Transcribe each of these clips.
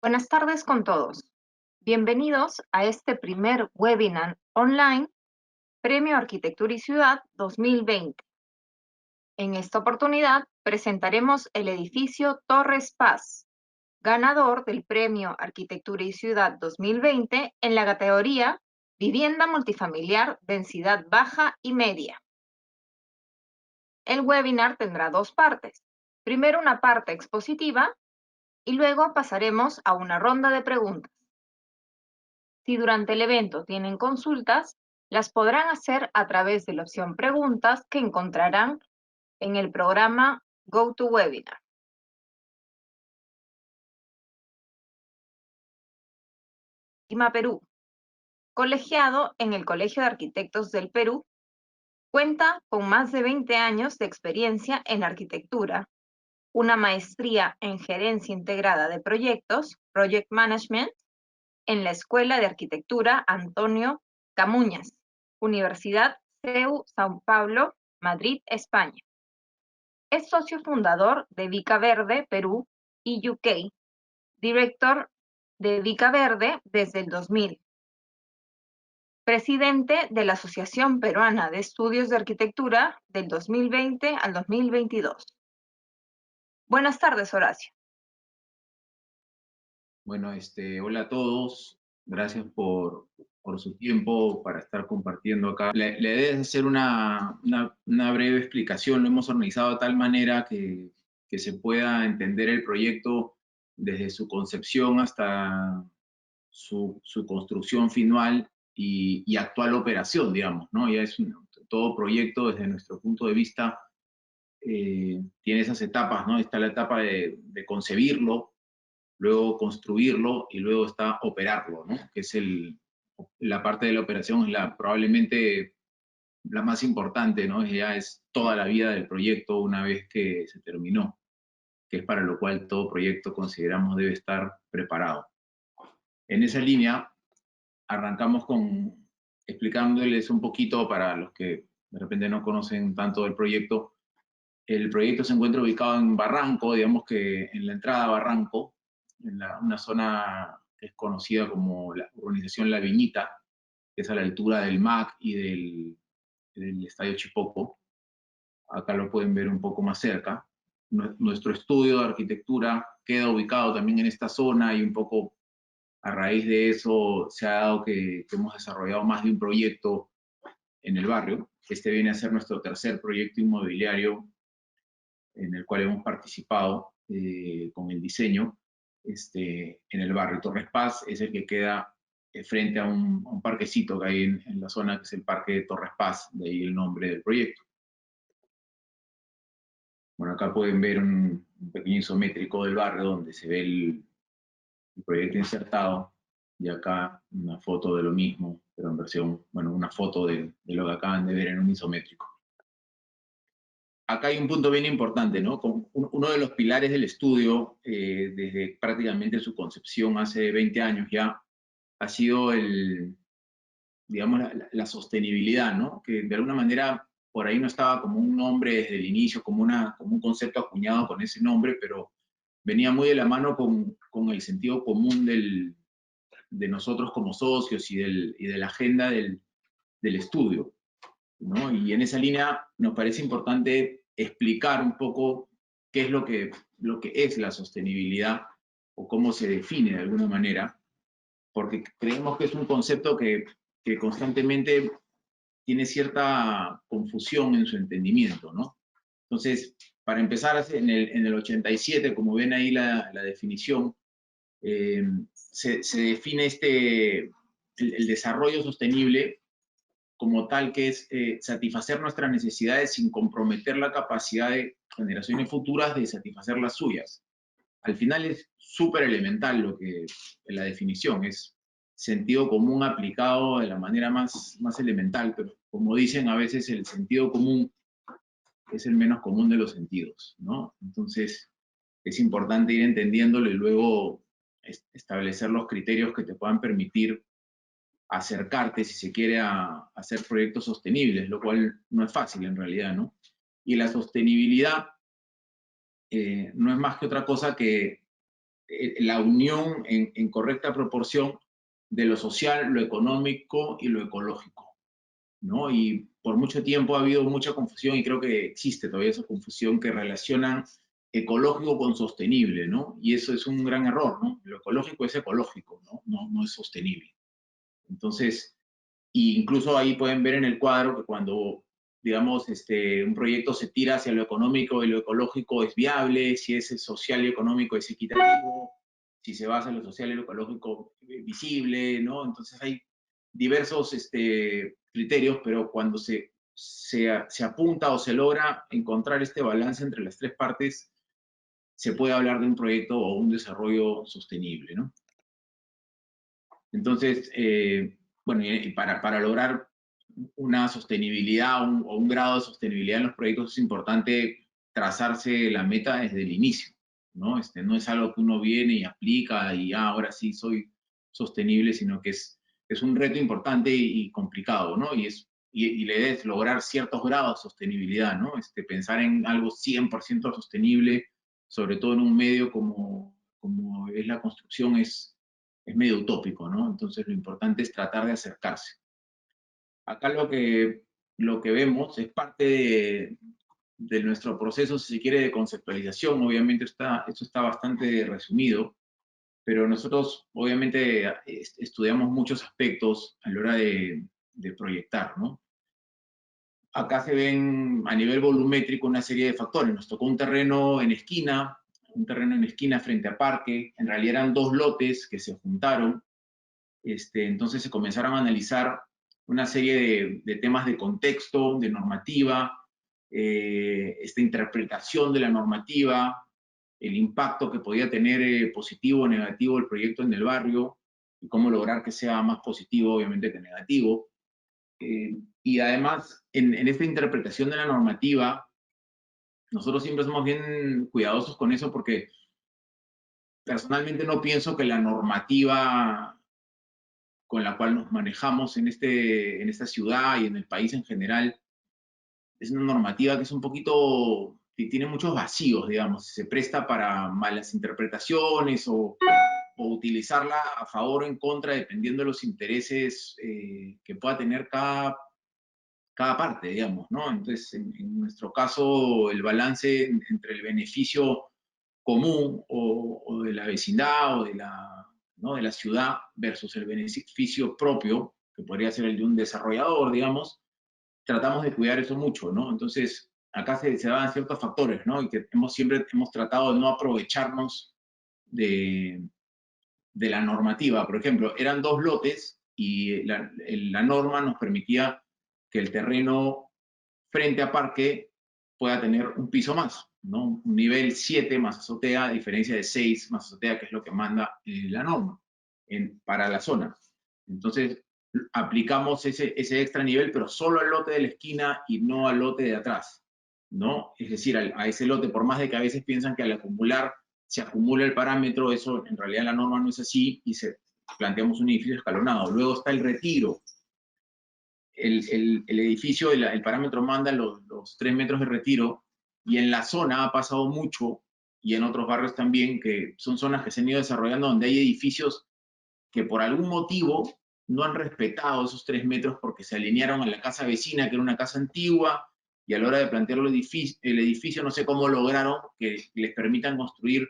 Buenas tardes con todos. Bienvenidos a este primer webinar online Premio Arquitectura y Ciudad 2020. En esta oportunidad presentaremos el edificio Torres Paz, ganador del Premio Arquitectura y Ciudad 2020 en la categoría Vivienda Multifamiliar Densidad Baja y Media. El webinar tendrá dos partes. Primero una parte expositiva y luego pasaremos a una ronda de preguntas. Si durante el evento tienen consultas, las podrán hacer a través de la opción Preguntas que encontrarán en el programa GoToWebinar. Lima, Perú. Colegiado en el Colegio de Arquitectos del Perú, cuenta con más de 20 años de experiencia en arquitectura, una maestría en Gerencia Integrada de Proyectos, Project Management, en la Escuela de Arquitectura Antonio Camuñas, Universidad CEU São Paulo, Madrid, España. Es socio fundador de Vica Verde Perú y UK, director de Vica Verde desde el 2000, presidente de la Asociación Peruana de Estudios de Arquitectura del 2020 al 2022. Buenas tardes, Horacio. Bueno, hola a todos. Gracias por su tiempo para estar compartiendo acá. La idea es hacer una breve explicación. Lo hemos organizado de tal manera que se pueda entender el proyecto desde su concepción hasta su construcción final y actual operación, digamos, ¿no? Ya es todo proyecto desde nuestro punto de vista tiene esas etapas, ¿no? Está la etapa de concebirlo, luego construirlo y luego está operarlo, ¿no? Que es la parte de la operación es probablemente la más importante, ¿no? Ya es toda la vida del proyecto una vez que se terminó, que es para lo cual todo proyecto consideramos debe estar preparado. En esa línea, arrancamos explicándoles un poquito para los que de repente no conocen tanto del proyecto. El proyecto se encuentra ubicado en Barranco, digamos que en la entrada a Barranco, en una zona que es conocida como la urbanización La Viñita, que es a la altura del MAC y del Estadio Chipoco. Acá lo pueden ver un poco más cerca. Nuestro estudio de arquitectura queda ubicado también en esta zona y un poco a raíz de eso se ha dado que hemos desarrollado más de un proyecto en el barrio. Este viene a ser nuestro tercer proyecto inmobiliario en el cual hemos participado con el diseño en el barrio. Torres Paz es el que queda frente a un parquecito que hay en la zona, que es el Parque de Torres Paz, de ahí el nombre del proyecto. Bueno, acá pueden ver un pequeño isométrico del barrio donde se ve el proyecto insertado, y acá una foto de lo mismo, pero en versión, bueno, una foto de lo que acaban de ver en un isométrico. Acá hay un punto bien importante, ¿no? Uno de los pilares del estudio, desde prácticamente su concepción hace 20 años ya, ha sido digamos, la sostenibilidad, ¿no? Que de alguna manera por ahí no estaba como un nombre desde el inicio, como un concepto acuñado con ese nombre, pero venía muy de la mano con el sentido común de nosotros como socios y de la agenda del estudio, ¿no? Y en esa línea nos parece importante explicar un poco qué es lo que es la sostenibilidad o cómo se define de alguna manera, porque creemos que es un concepto que constantemente tiene cierta confusión en su entendimiento, ¿no? Entonces, para empezar, en el 87, como ven ahí la definición, se define el desarrollo sostenible como tal, que es satisfacer nuestras necesidades sin comprometer la capacidad de generaciones futuras de satisfacer las suyas. Al final es súper elemental la definición, es sentido común aplicado de la manera más elemental, pero como dicen a veces el sentido común es el menos común de los sentidos, ¿no? Entonces es importante ir entendiéndolo y luego establecer los criterios que te puedan permitir acercarte, si se quiere, a hacer proyectos sostenibles, lo cual no es fácil en realidad, ¿no? Y la sostenibilidad no es más que otra cosa que la unión en correcta proporción de lo social, lo económico y lo ecológico, ¿no? Y por mucho tiempo ha habido mucha confusión y creo que existe todavía esa confusión que relacionan ecológico con sostenible, ¿no? Y eso es un gran error, ¿no? Lo ecológico es ecológico, ¿no? No es sostenible. Entonces, y incluso ahí pueden ver en el cuadro que cuando, digamos, un proyecto se tira hacia lo económico y lo ecológico es viable, si es social y económico es equitativo, si se basa en lo social y lo ecológico visible, ¿no? Entonces hay diversos criterios, pero cuando se apunta o se logra encontrar este balance entre las tres partes, se puede hablar de un proyecto o un desarrollo sostenible, ¿no? Entonces, bueno, y para lograr una sostenibilidad o un grado de sostenibilidad en los proyectos es importante trazarse la meta desde el inicio, ¿no? No es algo que uno viene y aplica y ahora sí soy sostenible, sino que es un reto importante y complicado, ¿no? Y la idea es lograr ciertos grados de sostenibilidad, ¿no? Pensar en algo 100% sostenible, sobre todo en un medio como es la construcción, es medio utópico, ¿no? Entonces lo importante es tratar de acercarse. Acá lo que vemos es parte de nuestro proceso, si se quiere, de conceptualización. Obviamente esto está bastante resumido, pero nosotros obviamente estudiamos muchos aspectos a la hora de proyectar, ¿no? Acá se ven a nivel volumétrico una serie de factores. Nos tocó un terreno en esquina frente a parque. En realidad eran dos lotes que se juntaron. Entonces se comenzaron a analizar una serie de temas de contexto, de normativa, esta interpretación de la normativa, el impacto que podía tener positivo o negativo el proyecto en el barrio y cómo lograr que sea más positivo, obviamente, que negativo. Y además, en esta interpretación de la normativa, nosotros siempre somos bien cuidadosos con eso porque personalmente no pienso que la normativa con la cual nos manejamos en esta ciudad y en el país en general, es una normativa que es un poquito, que tiene muchos vacíos, digamos, se presta para malas interpretaciones o utilizarla a favor o en contra, dependiendo de los intereses que pueda tener cada parte, digamos, ¿no? Entonces, en nuestro caso, el balance entre el beneficio común o de la vecindad o ¿no? de la ciudad versus el beneficio propio, que podría ser el de un desarrollador, digamos, tratamos de cuidar eso mucho, ¿no? Entonces, acá se daban ciertos factores, ¿no? Y que siempre hemos tratado de no aprovecharnos de, de la normativa. Por ejemplo, eran dos lotes y la norma nos permitía que el terreno frente a parque pueda tener un piso más, ¿no? Un nivel 7 más azotea, a diferencia de 6 más azotea, que es lo que manda la norma para la zona. Entonces, aplicamos ese extra nivel, pero solo al lote de la esquina y no al lote de atrás, ¿no? Es decir, a ese lote, por más de que a veces piensan que al acumular se acumula el parámetro, eso en realidad la norma no es así y planteamos un edificio escalonado. Luego está el retiro, el edificio, el parámetro manda los 3 metros de retiro y en la zona ha pasado mucho y en otros barrios también, que son zonas que se han ido desarrollando donde hay edificios que por algún motivo no han respetado esos 3 metros porque se alinearon a la casa vecina, que era una casa antigua, y a la hora de plantear el edificio no sé cómo lograron que les permitan construir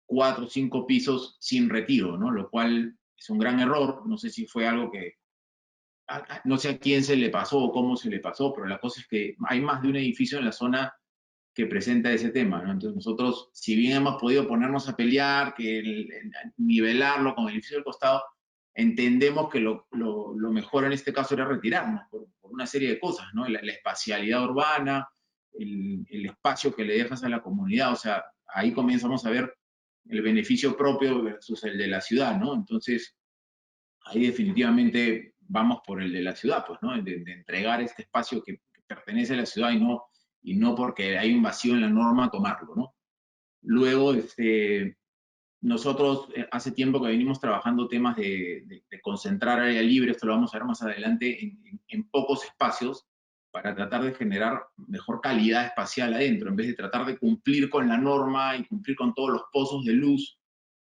4 o 5 pisos sin retiro, ¿no? Lo cual es un gran error, no sé si fue algo que no sé a quién se le pasó o cómo se le pasó, pero la cosa es que hay más de un edificio en la zona que presenta ese tema, ¿no? Entonces nosotros, si bien hemos podido ponernos a pelear, nivelarlo con el edificio del costado, entendemos que lo mejor en este caso era retirarnos por una serie de cosas, ¿no? La espacialidad urbana, el espacio que le dejas a la comunidad, o sea, ahí comenzamos a ver el beneficio propio versus el de la ciudad, ¿no? Entonces, ahí definitivamente vamos por el de la ciudad, pues, ¿no? De entregar este espacio que pertenece a la ciudad y no porque hay un vacío en la norma tomarlo, ¿no? Luego, nosotros hace tiempo que venimos trabajando temas de concentrar área libre, esto lo vamos a ver más adelante, en pocos espacios para tratar de generar mejor calidad espacial adentro, en vez de tratar de cumplir con la norma y cumplir con todos los pozos de luz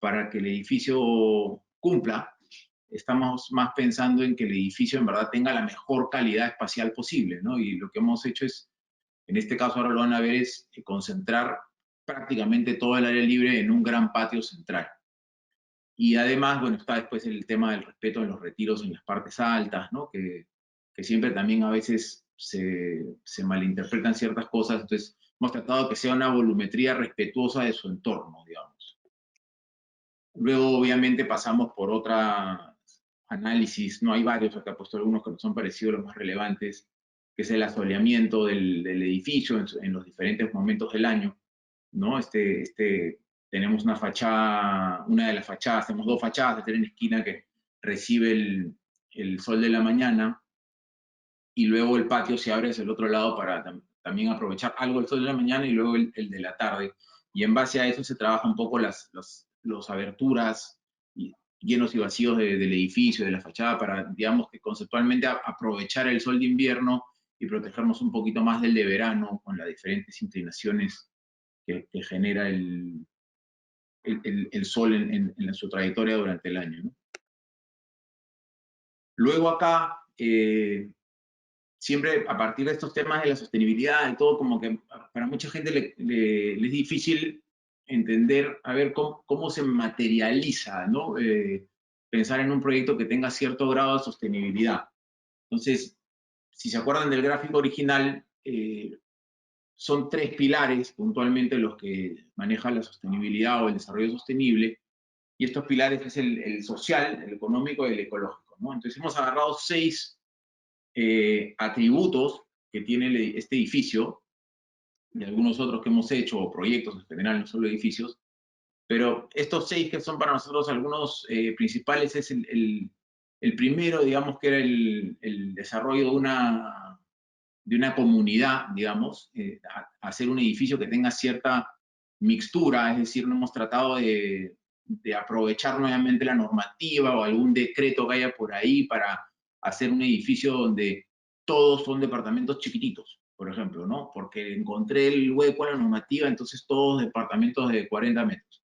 para que el edificio cumpla, estamos más pensando en que el edificio en verdad tenga la mejor calidad espacial posible, ¿no? Y lo que hemos hecho es, en este caso ahora lo van a ver, es concentrar prácticamente todo el área libre en un gran patio central. Y además, bueno, está después el tema del respeto de los retiros en las partes altas, ¿no? Que siempre también a veces se malinterpretan ciertas cosas, entonces hemos tratado de que sea una volumetría respetuosa de su entorno, digamos. Luego, obviamente, pasamos por otra análisis, no hay varios, acá he puesto algunos que nos son parecidos los más relevantes, que es el asoleamiento del edificio en los diferentes momentos del año, ¿no? Tenemos una fachada, una de las fachadas, tenemos dos fachadas, esta en esquina que recibe el sol de la mañana, y luego el patio se abre hacia el otro lado para también aprovechar algo el sol de la mañana y luego el de la tarde. Y en base a eso se trabaja un poco las aberturas llenos y vacíos del edificio, de la fachada, para, digamos, que conceptualmente aprovechar el sol de invierno y protegernos un poquito más del de verano con las diferentes inclinaciones que genera el sol en su trayectoria durante el año, ¿no? Luego acá, siempre a partir de estos temas de la sostenibilidad y todo, como que para mucha gente le es difícil entender, a ver, cómo se materializa, ¿no? Pensar en un proyecto que tenga cierto grado de sostenibilidad. Entonces, si se acuerdan del gráfico original, son tres pilares puntualmente los que manejan la sostenibilidad o el desarrollo sostenible, y estos pilares es el social, el económico y el ecológico, ¿no? Entonces hemos agarrado 6 atributos que tiene este edificio, y algunos otros que hemos hecho, o proyectos en general, no solo edificios, pero estos 6 que son para nosotros algunos principales es el primero, digamos, que era el desarrollo de una comunidad, digamos, hacer un edificio que tenga cierta mixtura, es decir, no hemos tratado de aprovechar nuevamente la normativa o algún decreto que haya por ahí para hacer un edificio donde todos son departamentos chiquititos, por ejemplo, ¿no? Porque encontré el hueco en la normativa, entonces todos departamentos de 40 metros.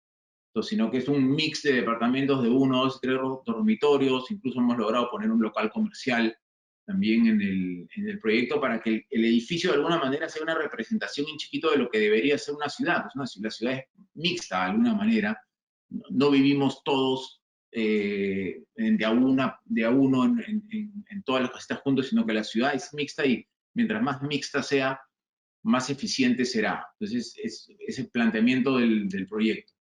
Entonces, sino que es un mix de departamentos de 1, 2, 3 dormitorios, incluso hemos logrado poner un local comercial también en el proyecto para que el edificio de alguna manera sea una representación en chiquito de lo que debería ser una ciudad. La ciudad es mixta de alguna manera, no vivimos todos de a uno en todas las casitas juntos, sino que la ciudad es mixta y mientras más mixta sea, más eficiente será. Entonces, es el planteamiento del proyecto.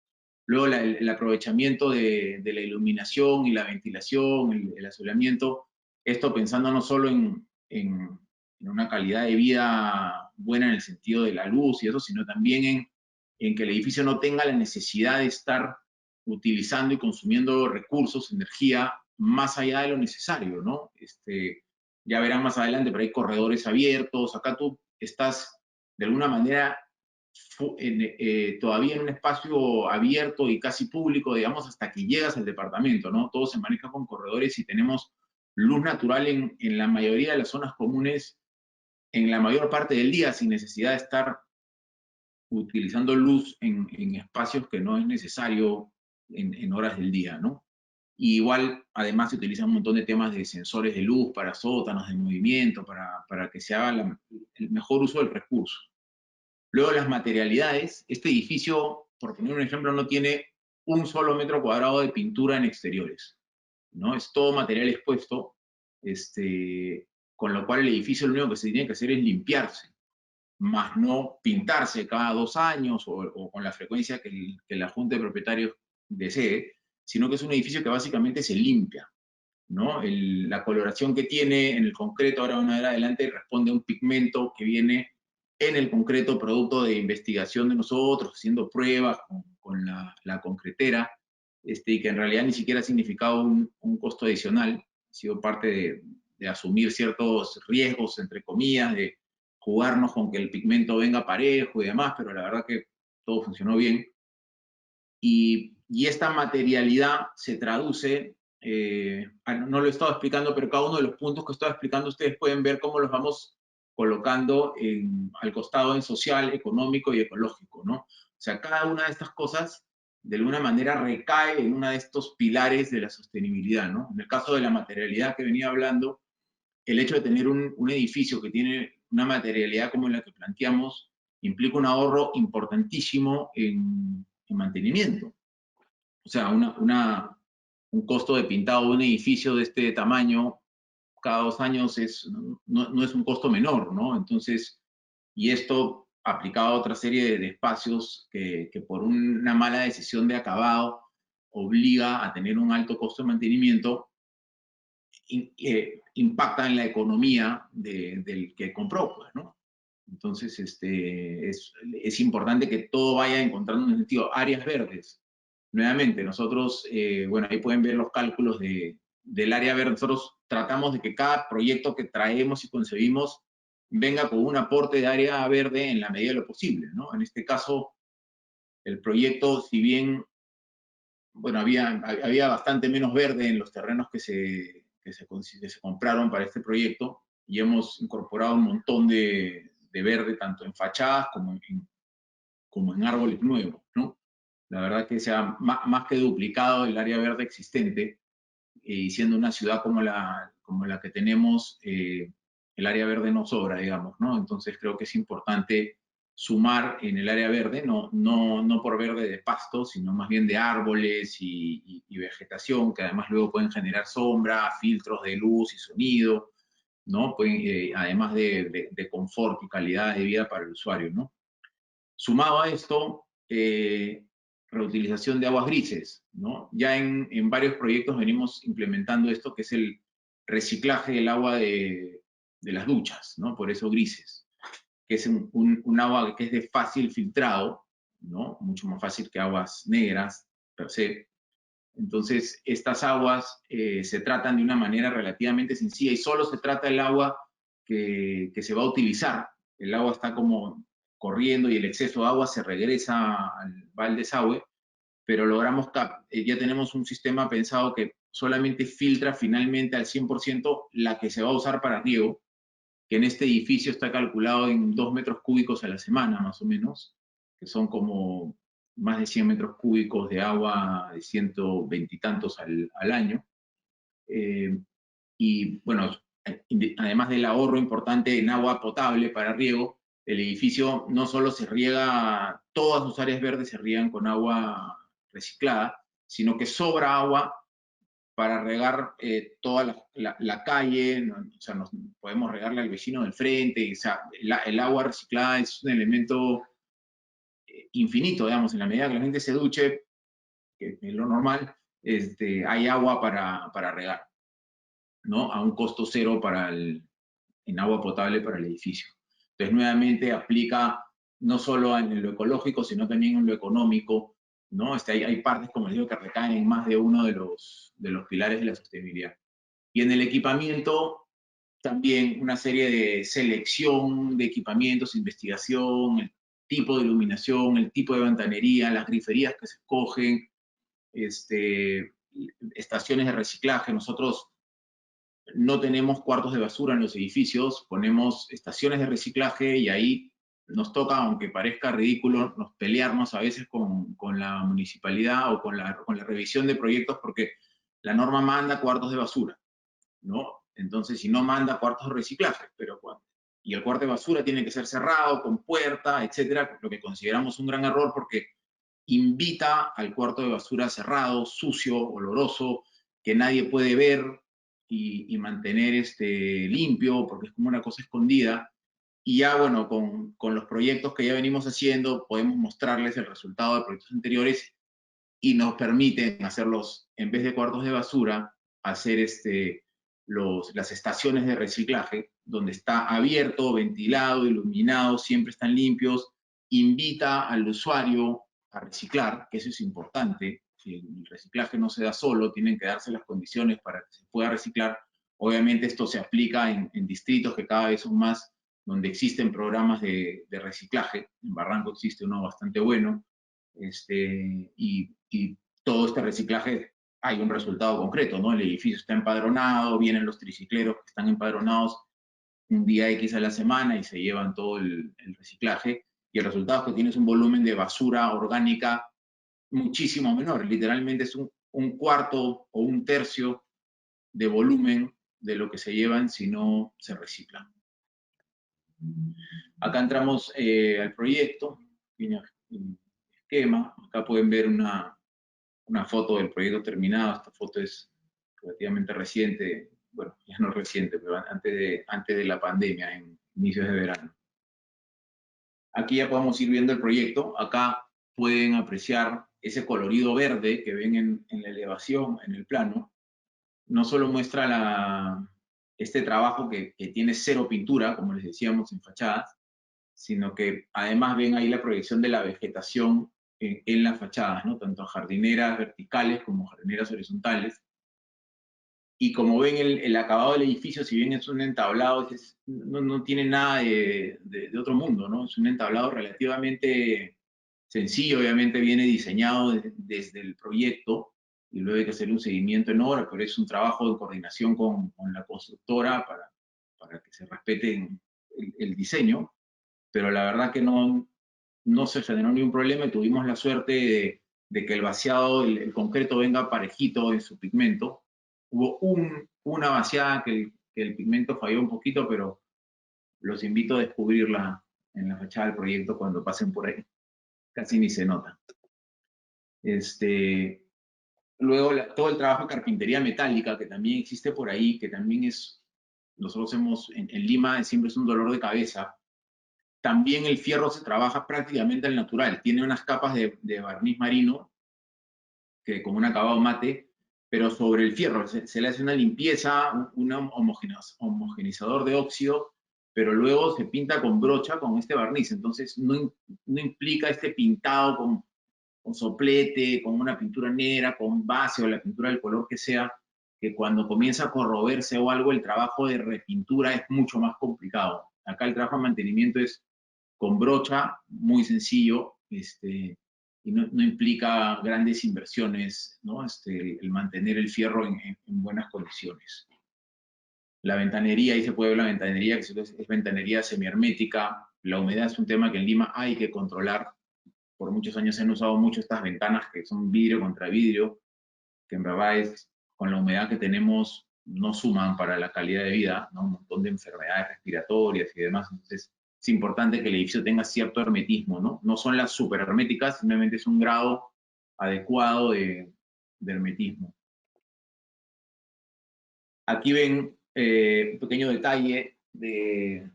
Luego el aprovechamiento de la iluminación y la ventilación, el asoleamiento, esto pensando no solo en una calidad de vida buena en el sentido de la luz y eso, sino también en que el edificio no tenga la necesidad de estar utilizando y consumiendo recursos, energía, más allá de lo necesario, ¿no? Ya verán más adelante, pero hay corredores abiertos, acá tú estás de alguna manera todavía en un espacio abierto y casi público, digamos, hasta que llegas al departamento, ¿no? Todo se maneja con corredores y tenemos luz natural en la mayoría de las zonas comunes en la mayor parte del día, sin necesidad de estar utilizando luz en espacios que no es necesario en horas del día, ¿no? Y igual, además, se utilizan un montón de temas de sensores de luz para sótanos, de movimiento, para que se haga el mejor uso del recurso. Luego las materialidades, este edificio, por poner un ejemplo, no tiene un solo metro cuadrado de pintura en exteriores, ¿no? Es todo material expuesto, con lo cual el edificio lo único que se tiene que hacer es limpiarse, más no pintarse cada 2 años o con la frecuencia que la Junta de Propietarios desee, sino que es un edificio que básicamente se limpia, ¿no? La coloración que tiene en el concreto, ahora van a ver adelante, responde a un pigmento que viene en el concreto producto de investigación de nosotros, haciendo pruebas con la concretera, y que en realidad ni siquiera ha significado un costo adicional, ha sido parte de asumir ciertos riesgos, entre comillas, de jugarnos con que el pigmento venga parejo y demás, pero la verdad que todo funcionó bien. Y esta materialidad se traduce, no lo he estado explicando, pero cada uno de los puntos que he estado explicando ustedes pueden ver cómo los vamos colocando al costado en social, económico y ecológico, ¿no? O sea, cada una de estas cosas de alguna manera recae en uno de estos pilares de la sostenibilidad, ¿no? En el caso de la materialidad que venía hablando, el hecho de tener un edificio que tiene una materialidad como la que planteamos implica un ahorro importantísimo en mantenimiento. O sea, un costo de pintado de un edificio de este tamaño cada 2 años no es un costo menor, ¿no? Entonces, y esto aplicado a otra serie de espacios que por una mala decisión de acabado obliga a tener un alto costo de mantenimiento, impacta en la economía del que compró, pues, ¿no? Entonces, es importante que todo vaya encontrando un sentido. Áreas verdes. Nuevamente, nosotros, bueno, ahí pueden ver los cálculos del área verde. Nosotros tratamos de que cada proyecto que traemos y concebimos venga con un aporte de área verde en la medida de lo posible, ¿no? En este caso, el proyecto, si bien, bueno, había bastante menos verde en los terrenos que se compraron para este proyecto, y hemos incorporado un montón de verde, tanto en fachadas como en árboles nuevos, ¿no? La verdad que se ha más que duplicado el área verde existente, y siendo una ciudad como la que tenemos, el área verde no sobra, digamos, ¿no? Entonces creo que es importante sumar en el área verde, no por verde de pasto, sino más bien de árboles y vegetación, que además luego pueden generar sombra, filtros de luz y sonido, ¿no? Además de confort y calidad de vida para el usuario, ¿no? Sumado a esto, reutilización de aguas grises, ¿no? Ya en varios proyectos venimos implementando esto, que es el reciclaje del agua de las duchas, ¿no? Por eso grises, que es un agua que es de fácil filtrado, ¿no? Mucho más fácil que aguas negras, per se. Entonces, estas aguas se tratan de una manera relativamente sencilla y solo se trata el agua que se va a utilizar. El agua está como corriendo y el exceso de agua se regresa va al desagüe, pero ya tenemos un sistema pensado que solamente filtra finalmente al 100% la que se va a usar para riego, que en este edificio está calculado en 2 metros cúbicos a la semana, más o menos, que son como más de 100 metros cúbicos de agua de 120 y tantos al año. Eh, y bueno, además del ahorro importante en agua potable para riego, el edificio no solo se riega, todas sus áreas verdes se riegan con agua reciclada, sino que sobra agua para regar toda la calle, ¿no? O sea, podemos regarle al vecino del frente, o sea, el agua reciclada es un elemento infinito, digamos, en la medida que la gente se duche, que es lo normal, hay agua para regar, ¿no? A un costo cero en agua potable para el edificio. Entonces, nuevamente aplica no solo en lo ecológico, sino también en lo económico, ¿no? Hay partes, como les digo, que recaen en más de uno de los pilares de la sostenibilidad. Y en el equipamiento, también una serie de selección de equipamientos, investigación, el tipo de iluminación, el tipo de ventanería, las griferías que se escogen, estaciones de reciclaje. Nosotros no tenemos cuartos de basura en los edificios, ponemos estaciones de reciclaje y ahí nos toca, aunque parezca ridículo, pelearnos a veces con la municipalidad o con la revisión de proyectos porque la norma manda cuartos de basura, ¿no? Entonces, si no manda cuartos de reciclaje, y el cuarto de basura tiene que ser cerrado, con puerta, etcétera, lo que consideramos un gran error porque invita al cuarto de basura cerrado, sucio, oloroso, que nadie puede ver y mantener limpio, porque es como una cosa escondida. Y ya, bueno, con los proyectos que ya venimos haciendo, podemos mostrarles el resultado de proyectos anteriores y nos permiten hacerlos, en vez de cuartos de basura, hacer las estaciones de reciclaje, donde está abierto, ventilado, iluminado, siempre están limpios, invita al usuario a reciclar, que eso es importante. Si el reciclaje no se da solo, tienen que darse las condiciones para que se pueda reciclar. Obviamente esto se aplica en distritos que cada vez son más, donde existen programas de reciclaje. En Barranco existe uno bastante bueno, y todo este reciclaje hay un resultado concreto, ¿no? El edificio está empadronado, vienen los tricicleros que están empadronados un día X a la semana y se llevan todo el reciclaje, y el resultado es que tienes un volumen de basura orgánica muchísimo menor, literalmente es un cuarto o un tercio de volumen de lo que se llevan si no se reciclan. Acá entramos al proyecto, tiene un esquema, acá pueden ver una foto del proyecto terminado, esta foto es relativamente reciente, bueno, ya no reciente, pero antes de la pandemia, en inicios de verano. Aquí ya podemos ir viendo el proyecto, acá pueden apreciar ese colorido verde que ven en la elevación, en el plano. No solo muestra este trabajo que tiene cero pintura, como les decíamos en fachadas, sino que además ven ahí la proyección de la vegetación en las fachadas, ¿no? Tanto jardineras verticales como jardineras horizontales. Y como ven el acabado del edificio, si bien es un entablado, no tiene nada de otro mundo, ¿no? Es un entablado relativamente sencillo, obviamente viene diseñado desde el proyecto, y luego hay que hacer un seguimiento en obra, pero es un trabajo de coordinación con la constructora para que se respete el diseño, pero la verdad que no se generó ningún problema y tuvimos la suerte de que el vaciado, el concreto venga parejito en su pigmento. Hubo una vaciada que el pigmento falló un poquito, pero los invito a descubrirla en la fachada del proyecto cuando pasen por ahí. Casi ni se nota. Luego todo el trabajo de carpintería metálica que también existe por ahí, que también nosotros en Lima siempre es un dolor de cabeza. También el fierro se trabaja prácticamente al natural. Tiene unas capas de barniz marino, que con un acabado mate, pero sobre el fierro se le hace una limpieza, un homogenizador de óxido, pero luego se pinta con brocha con este barniz. Entonces no implica este pintado con soplete, con una pintura negra, con base o la pintura del color que sea, que cuando comienza a corroerse o algo, el trabajo de repintura es mucho más complicado. Acá el trabajo de mantenimiento es con brocha, muy sencillo, y no implica grandes inversiones, ¿no? El mantener el fierro en buenas condiciones. La ventanería, ahí se puede ver la ventanería, que es ventanería semihermética. La humedad es un tema que en Lima hay que controlar. Por muchos años se han usado mucho estas ventanas que son vidrio contra vidrio, que en verdad con la humedad que tenemos no suman para la calidad de vida, ¿no? Un montón de enfermedades respiratorias y demás. Entonces, es importante que el edificio tenga cierto hermetismo, ¿no? No son las super herméticas, simplemente es un grado adecuado de hermetismo. Aquí ven un pequeño detalle de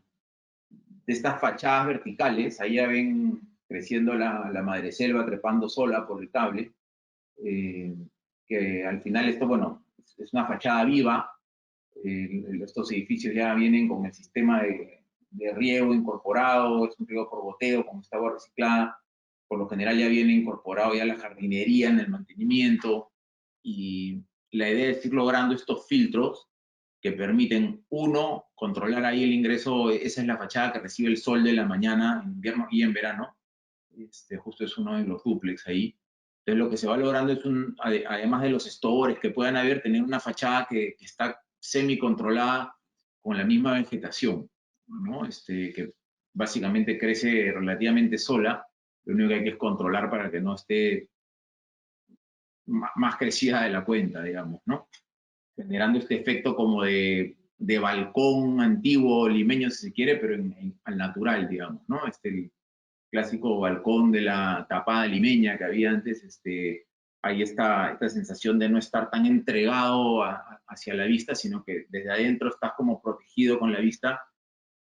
estas fachadas verticales. Ahí ya ven creciendo la madreselva trepando sola por el cable. Que al final esto, bueno, es una fachada viva. Estos edificios ya vienen con el sistema de riego incorporado, es un riego por goteo con esta agua reciclada. Por lo general ya viene incorporado ya la jardinería en el mantenimiento, y la idea es ir logrando estos filtros que permiten, uno, controlar ahí el ingreso. Esa es la fachada que recibe el sol de la mañana en invierno y en verano. Justo es uno de los dúplex ahí. Entonces lo que se va logrando es, además de los estores que puedan haber, tener una fachada que está semi-controlada con la misma vegetación, ¿no? Que básicamente crece relativamente sola. Lo único que hay que es controlar para que no esté más crecida de la cuenta, digamos, ¿no? Generando este efecto como de balcón antiguo limeño, si se quiere, pero al natural, digamos, ¿no? El clásico balcón de la tapada limeña que había antes, hay esta sensación de no estar tan entregado hacia la vista, sino que desde adentro estás como protegido con la vista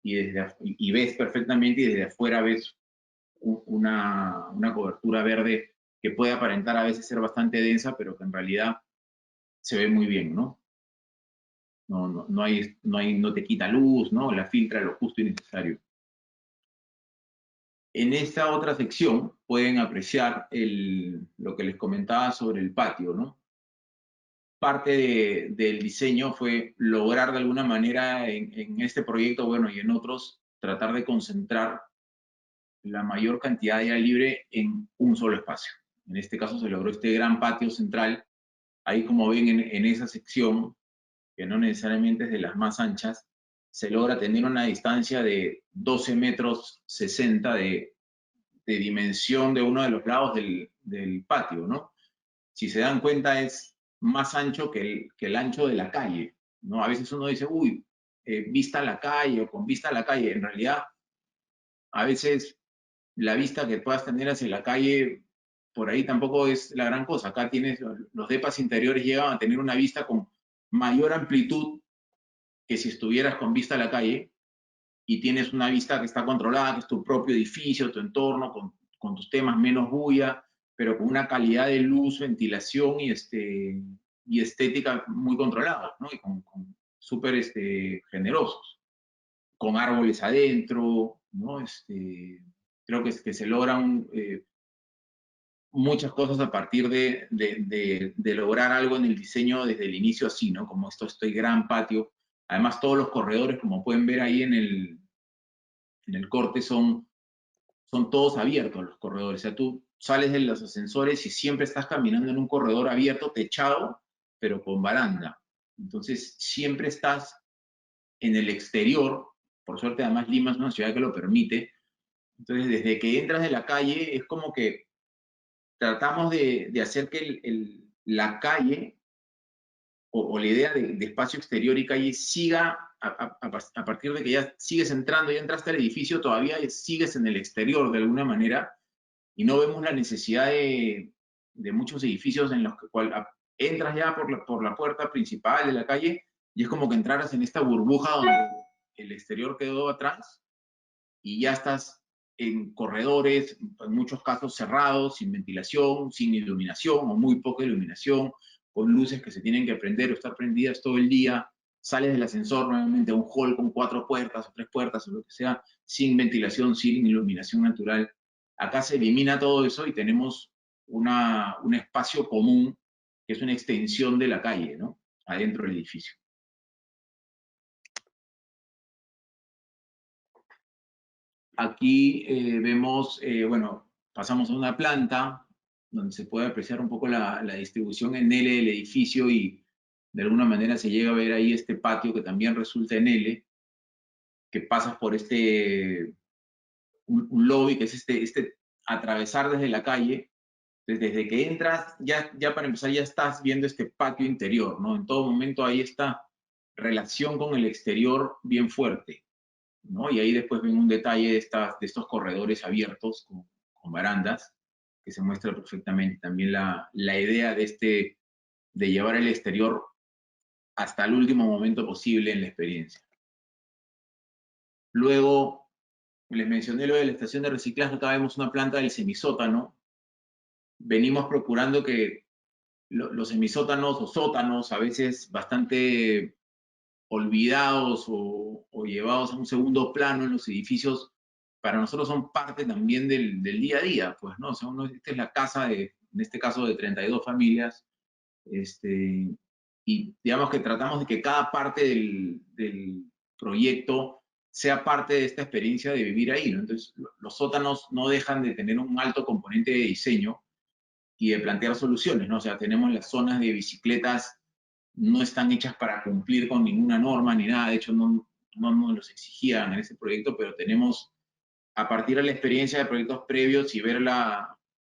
y ves perfectamente, y desde afuera ves una cobertura verde que puede aparentar a veces ser bastante densa, pero que en realidad se ve muy bien, ¿no? No te quita luz, ¿no? La filtra lo justo y necesario. En esta otra sección pueden apreciar lo que les comentaba sobre el patio, ¿no? Parte del diseño fue lograr de alguna manera en este proyecto, bueno, y en otros, tratar de concentrar la mayor cantidad de aire libre en un solo espacio. En este caso se logró este gran patio central. Ahí, como ven en esa sección, que no necesariamente es de las más anchas, se logra tener una distancia de 12 metros 60 de dimensión de uno de los lados del patio, ¿no? Si se dan cuenta, es más ancho que el ancho de la calle, ¿no? A veces uno dice, uy, vista a la calle o con vista a la calle. En realidad, a veces la vista que puedas tener hacia la calle, por ahí tampoco es la gran cosa. Acá tienes, los depas interiores llegan a tener una vista con mayor amplitud que si estuvieras con vista a la calle y tienes una vista que está controlada, que es tu propio edificio, tu entorno, con tus temas, menos bulla, pero con una calidad de luz, ventilación y estética muy controlados, ¿no? Y con súper generosos, con árboles adentro, ¿no? Creo que se logran muchas cosas a partir de lograr algo en el diseño desde el inicio así, ¿no? Como este gran patio. Además, todos los corredores, como pueden ver ahí en el corte, son todos abiertos los corredores. O sea, tú sales de los ascensores y siempre estás caminando en un corredor abierto, techado, pero con baranda. Entonces, siempre estás en el exterior. Por suerte, además, Lima es una ciudad que lo permite. Entonces, desde que entras de la calle, es como que tratamos de hacer que la calle o la idea de espacio exterior y calle siga a partir de que ya sigues entrando, ya entraste al edificio, todavía sigues en el exterior de alguna manera y no vemos la necesidad de muchos edificios en los que entras ya por la puerta principal de la calle y es como que entraras en esta burbuja donde el exterior quedó atrás y ya estás en corredores, en muchos casos cerrados, sin ventilación, sin iluminación o muy poca iluminación, con luces que se tienen que prender o estar prendidas todo el día. Sales del ascensor nuevamente a un hall con 4 puertas o 3 puertas o lo que sea, sin ventilación, sin iluminación natural. Acá se elimina todo eso y tenemos un espacio común que es una extensión de la calle, ¿no? Adentro del edificio. Aquí vemos, bueno, pasamos a una planta donde se puede apreciar un poco la distribución en L del edificio y de alguna manera se llega a ver ahí este patio que también resulta en L, que pasas por un lobby que es atravesar desde la calle. Entonces, desde que entras, ya para empezar, ya estás viendo este patio interior, ¿no? En todo momento hay esta relación con el exterior bien fuerte, ¿no? Y ahí después ven un detalle de estos corredores abiertos con barandas, que se muestra perfectamente también la idea de llevar el exterior hasta el último momento posible en la experiencia. Luego, les mencioné lo de la estación de reciclaje, acá vemos una planta del semisótano. Venimos procurando que los semisótanos o sótanos, a veces bastante olvidados o llevados a un segundo plano en los edificios, para nosotros son parte también del día a día, pues, ¿no? O sea, esta es la casa en este caso, de 32 familias, y digamos que tratamos de que cada parte del proyecto sea parte de esta experiencia de vivir ahí, ¿no? Entonces, los sótanos no dejan de tener un alto componente de diseño y de plantear soluciones, ¿no? O sea, tenemos las zonas de bicicletas, no están hechas para cumplir con ninguna norma ni nada, de hecho no nos los exigían en ese proyecto, pero tenemos, a partir de la experiencia de proyectos previos y ver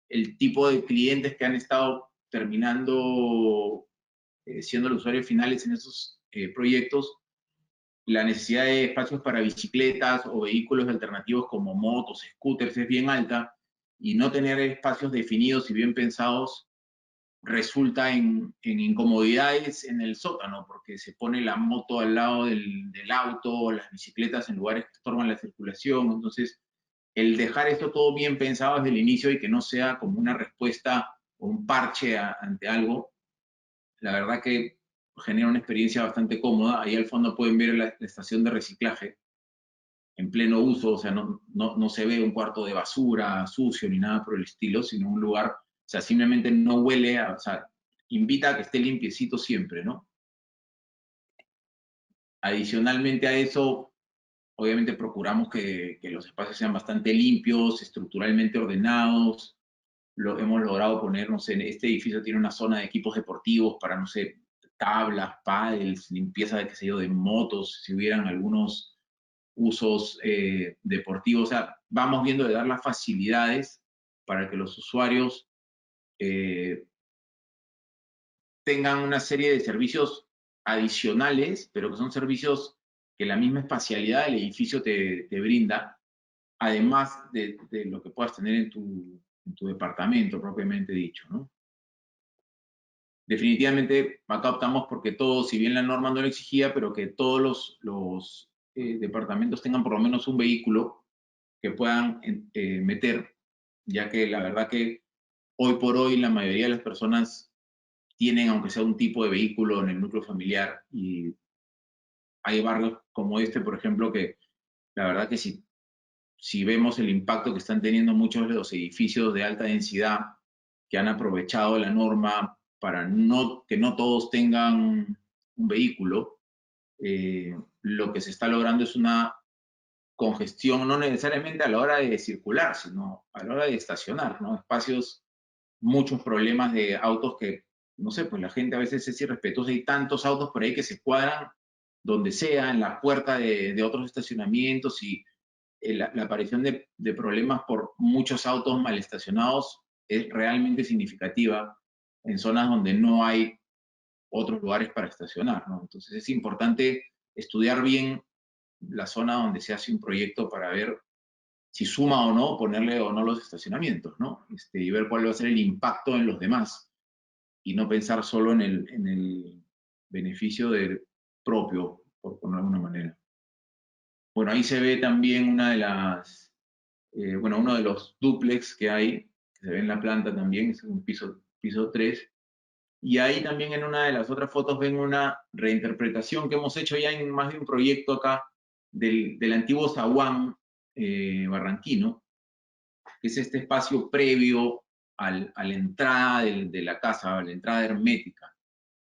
el tipo de clientes que han estado terminando siendo los usuarios finales en esos proyectos, la necesidad de espacios para bicicletas o vehículos alternativos como motos, scooters es bien alta, y no tener espacios definidos y bien pensados resulta en incomodidades en el sótano, porque se pone la moto al lado del auto, las bicicletas en lugares que estorban la circulación. Entonces, el dejar esto todo bien pensado desde el inicio y que no sea como una respuesta o un parche ante algo, la verdad que genera una experiencia bastante cómoda. Ahí al fondo pueden ver la estación de reciclaje en pleno uso, o sea, no se ve un cuarto de basura sucio ni nada por el estilo, sino un lugar, o sea, simplemente no huele, o sea, invita a que esté limpiecito siempre, ¿no? Adicionalmente a eso, obviamente procuramos que los espacios sean bastante limpios, estructuralmente ordenados. Hemos logrado poner, no sé, en este edificio tiene una zona de equipos deportivos para, no sé, tablas, pádels, limpieza de, qué sé yo, de motos, si hubieran algunos usos deportivos. O sea, vamos viendo de dar las facilidades para que los usuarios tengan una serie de servicios adicionales, pero que son servicios que la misma espacialidad del edificio te brinda, además de lo que puedas tener en tu departamento propiamente dicho, ¿no? Definitivamente acá optamos porque todos, si bien la norma no lo exigía, pero que todos los departamentos tengan por lo menos un vehículo que puedan meter, ya que la verdad que hoy por hoy la mayoría de las personas tienen, aunque sea un tipo de vehículo en el núcleo familiar, y hay barrios como este, por ejemplo, que la verdad que si vemos el impacto que están teniendo muchos de los edificios de alta densidad que han aprovechado la norma para que no todos tengan un vehículo, lo que se está logrando es una congestión, no necesariamente a la hora de circular, sino a la hora de estacionar, ¿no? Espacios, muchos problemas de autos que, no sé, pues la gente a veces es irrespetuosa, hay tantos autos por ahí que se cuadran donde sea, en la puerta de otros estacionamientos y la aparición de problemas por muchos autos mal estacionados es realmente significativa en zonas donde no hay otros lugares para estacionar, ¿no? Entonces es importante estudiar bien la zona donde se hace un proyecto para ver si suma o no ponerle o no los estacionamientos, ¿no? Y ver cuál va a ser el impacto en los demás y no pensar solo en el beneficio propio, por ponerlo de alguna manera. Bueno, ahí se ve también una de las bueno, uno de los dúplex que hay, que se ve en la planta también, es un piso 3. Y ahí también en una de las otras fotos ven una reinterpretación que hemos hecho ya en más de un proyecto acá del antiguo zaguán barranquino, que es este espacio previo a la entrada de la casa, a la entrada hermética.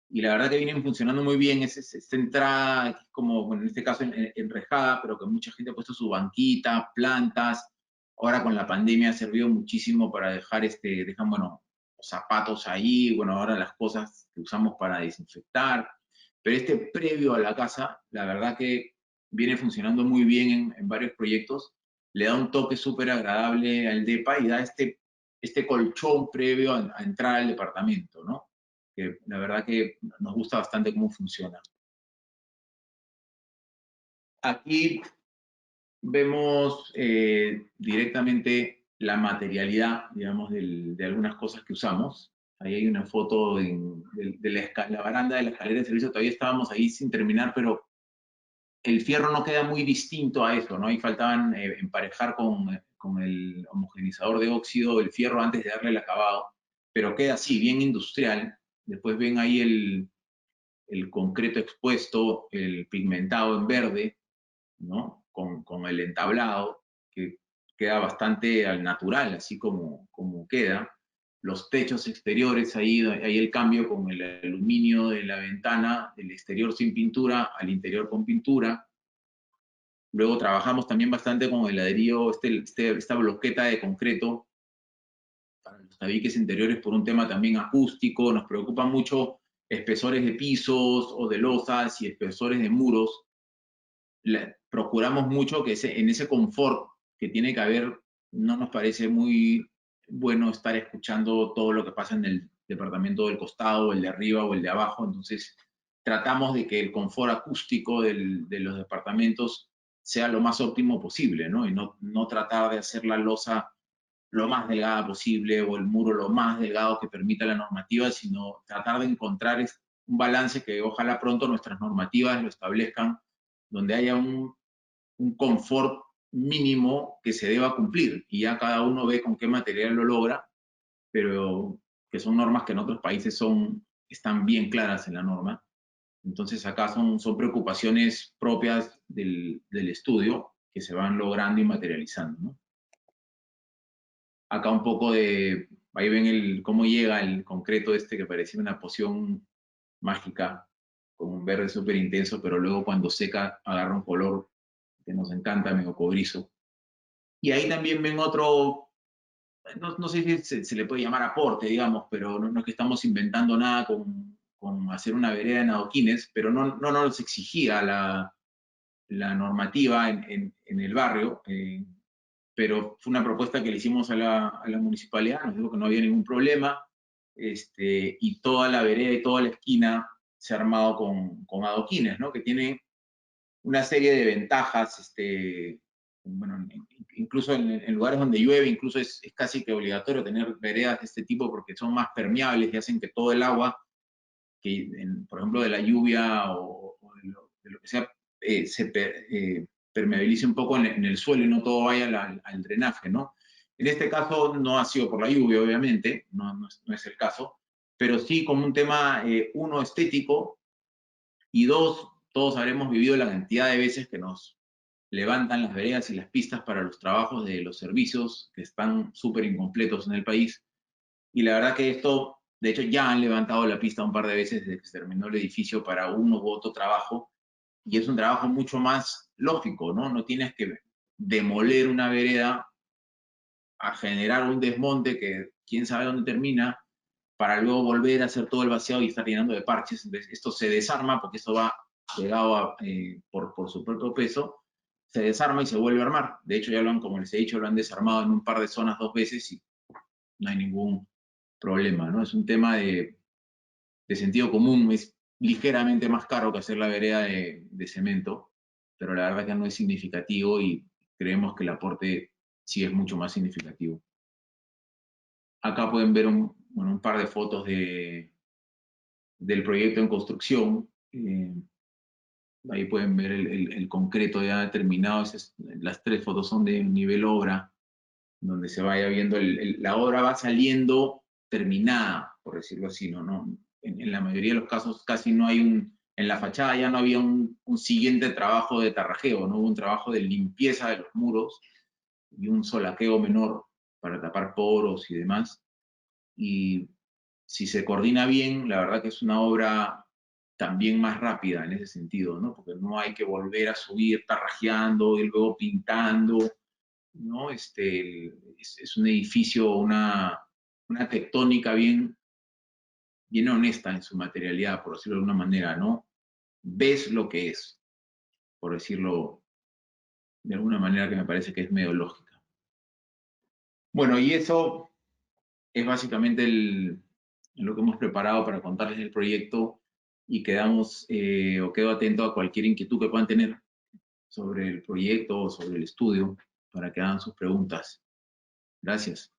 Y la verdad que vienen funcionando muy bien, es esta entrada, que es como, bueno, en este caso enrejada, pero que mucha gente ha puesto su banquita, plantas. Ahora con la pandemia ha servido muchísimo para dejan, bueno, los zapatos ahí, bueno, ahora las cosas que usamos para desinfectar. Pero este previo a la casa, la verdad que viene funcionando muy bien en varios proyectos. Le da un toque súper agradable al DEPA y da este colchón previo a entrar al departamento, ¿no? Que la verdad que nos gusta bastante cómo funciona. Aquí vemos directamente la materialidad, digamos, de algunas cosas que usamos. Ahí hay una foto de la baranda de la escalera de servicio, todavía estábamos ahí sin terminar, pero el fierro no queda muy distinto a eso, ¿no? Ahí faltaban emparejar con el homogenizador de óxido el fierro antes de darle el acabado, pero queda así, bien industrial. Después ven ahí el concreto expuesto, el pigmentado en verde, ¿no? Con el entablado, que queda bastante al natural, así como queda. Los techos exteriores, ahí el cambio con el aluminio de la ventana, del exterior sin pintura al interior con pintura. Luego trabajamos también bastante con el ladrillo, esta bloqueta de concreto para los tabiques interiores por un tema también acústico. Nos preocupan mucho espesores de pisos o de losas y espesores de muros. Procuramos mucho que en ese confort que tiene que haber, no nos parece muy bueno estar escuchando todo lo que pasa en el departamento del costado, o el de arriba o el de abajo. Entonces, tratamos de que el confort acústico de los departamentos sea lo más óptimo posible, ¿no? Y no tratar de hacer la losa lo más delgada posible o el muro lo más delgado que permita la normativa, sino tratar de encontrar un balance que ojalá pronto nuestras normativas lo establezcan, donde haya un confort mínimo que se deba cumplir y ya cada uno ve con qué material lo logra, pero que son normas que en otros países están bien claras en la norma. Entonces acá son preocupaciones propias del estudio que se van logrando y materializando, ¿no? Acá un poco ahí ven cómo llega el concreto que parecía una poción mágica, con un verde súper intenso, pero luego cuando seca agarra un color que nos encanta, medio cobrizo. Y ahí también ven otro, no sé si se le puede llamar aporte, digamos, pero no es que estamos inventando nada con hacer una vereda en adoquines, pero no nos exigía la normativa en el barrio, pero fue una propuesta que le hicimos a la municipalidad, nos dijo que no había ningún problema, y toda la vereda y toda la esquina se ha armado con adoquines, ¿no? Que tiene una serie de ventajas, bueno, incluso en lugares donde llueve, incluso es casi que obligatorio tener veredas de este tipo porque son más permeables y hacen que todo el agua, por ejemplo, de la lluvia o de lo que sea, permeabilice un poco en el suelo y no todo vaya al drenaje, ¿no? En este caso no ha sido por la lluvia, obviamente, no es el caso, pero sí como un tema, uno, estético, y dos, todos habremos vivido la cantidad de veces que nos levantan las veredas y las pistas para los trabajos de los servicios que están súper incompletos en el país. Y la verdad que esto, de hecho, ya han levantado la pista un par de veces desde que se terminó el edificio para uno u otro trabajo. Y es un trabajo mucho más lógico, ¿no? No tienes que demoler una vereda a generar un desmonte que quién sabe dónde termina, para luego volver a hacer todo el vaciado y estar llenando de parches. Entonces, esto se desarma porque esto va pegado por su propio peso, se desarma y se vuelve a armar. De hecho, ya lo han, como les he dicho, lo han desarmado en un par de zonas 2 veces y no hay ningún problema, ¿no? Es un tema de sentido común, es ligeramente más caro que hacer la vereda de cemento, pero la verdad que no es significativo y creemos que el aporte sí es mucho más significativo. Acá pueden ver bueno, un par de fotos del proyecto en construcción. Ahí pueden ver el concreto ya terminado. Las 3 fotos son de nivel obra, donde se vaya viendo, la obra va saliendo terminada, por decirlo así, ¿no? En la mayoría de los casos casi no hay en la fachada ya no había un siguiente trabajo de tarrajeo, no hubo un trabajo de limpieza de los muros y un solaqueo menor para tapar poros y demás. Y si se coordina bien, la verdad que es una obra también más rápida en ese sentido, ¿no? Porque no hay que volver a subir tarrajeando y luego pintando, ¿no? Es un edificio, una tectónica bien honesta en su materialidad, por decirlo de alguna manera, ¿no? Ves lo que es, por decirlo de alguna manera que me parece que es medio lógica. Bueno, y eso es básicamente lo que hemos preparado para contarles el proyecto y quedamos o quedo atento a cualquier inquietud que puedan tener sobre el proyecto o sobre el estudio para que hagan sus preguntas. Gracias.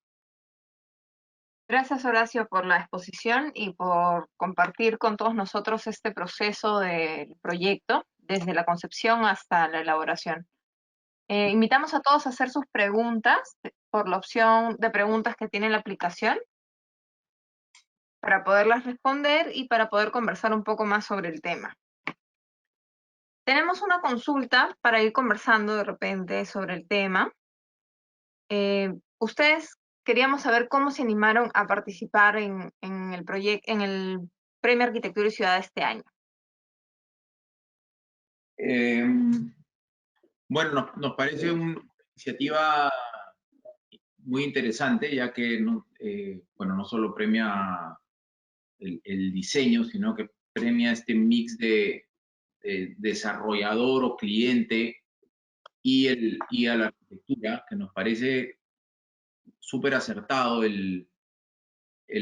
Gracias, Horacio, por la exposición y por compartir con todos nosotros este proceso del proyecto, desde la concepción hasta la elaboración. Invitamos a todos a hacer sus preguntas por la opción de preguntas que tiene la aplicación para poderlas responder y para poder conversar un poco más sobre el tema. Tenemos una consulta para ir conversando de repente sobre el tema. Ustedes queríamos saber cómo se animaron a participar en el proyecto, en el Premio Arquitectura y Ciudad este año. Eh, bueno, nos parece una iniciativa muy interesante, ya que bueno, no solo premia el diseño, sino que premia este mix de desarrollador o cliente y a la arquitectura, que nos parece súper acertado el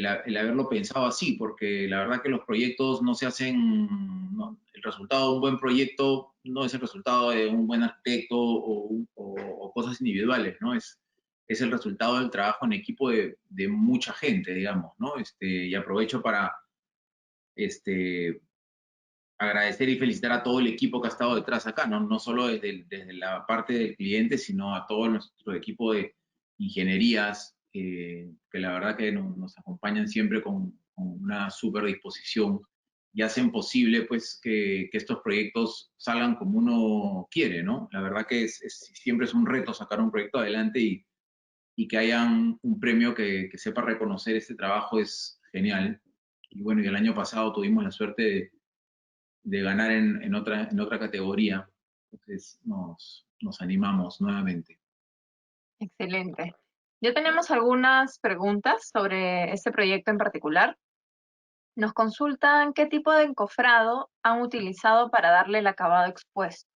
haberlo pensado así, porque la verdad que los proyectos no se hacen, el resultado de un buen proyecto no es el resultado de un buen arquitecto o cosas individuales, ¿no? Es el resultado del trabajo en equipo de mucha gente, digamos, ¿no? Y aprovecho para este, agradecer y felicitar a todo el equipo que ha estado detrás acá, no solo desde la parte del cliente, sino a todo nuestro equipo de ingenierías, que la verdad que nos acompañan siempre con una súper disposición y hacen posible pues que estos proyectos salgan como uno quiere, ¿no? La verdad que siempre es un reto sacar un proyecto adelante y que hayan un premio que sepa reconocer este trabajo es genial. Y bueno, y el año pasado tuvimos la suerte de ganar en otra categoría. Entonces nos animamos nuevamente. Excelente. Ya tenemos algunas preguntas sobre este proyecto en particular. Nos consultan qué tipo de encofrado han utilizado para darle el acabado expuesto.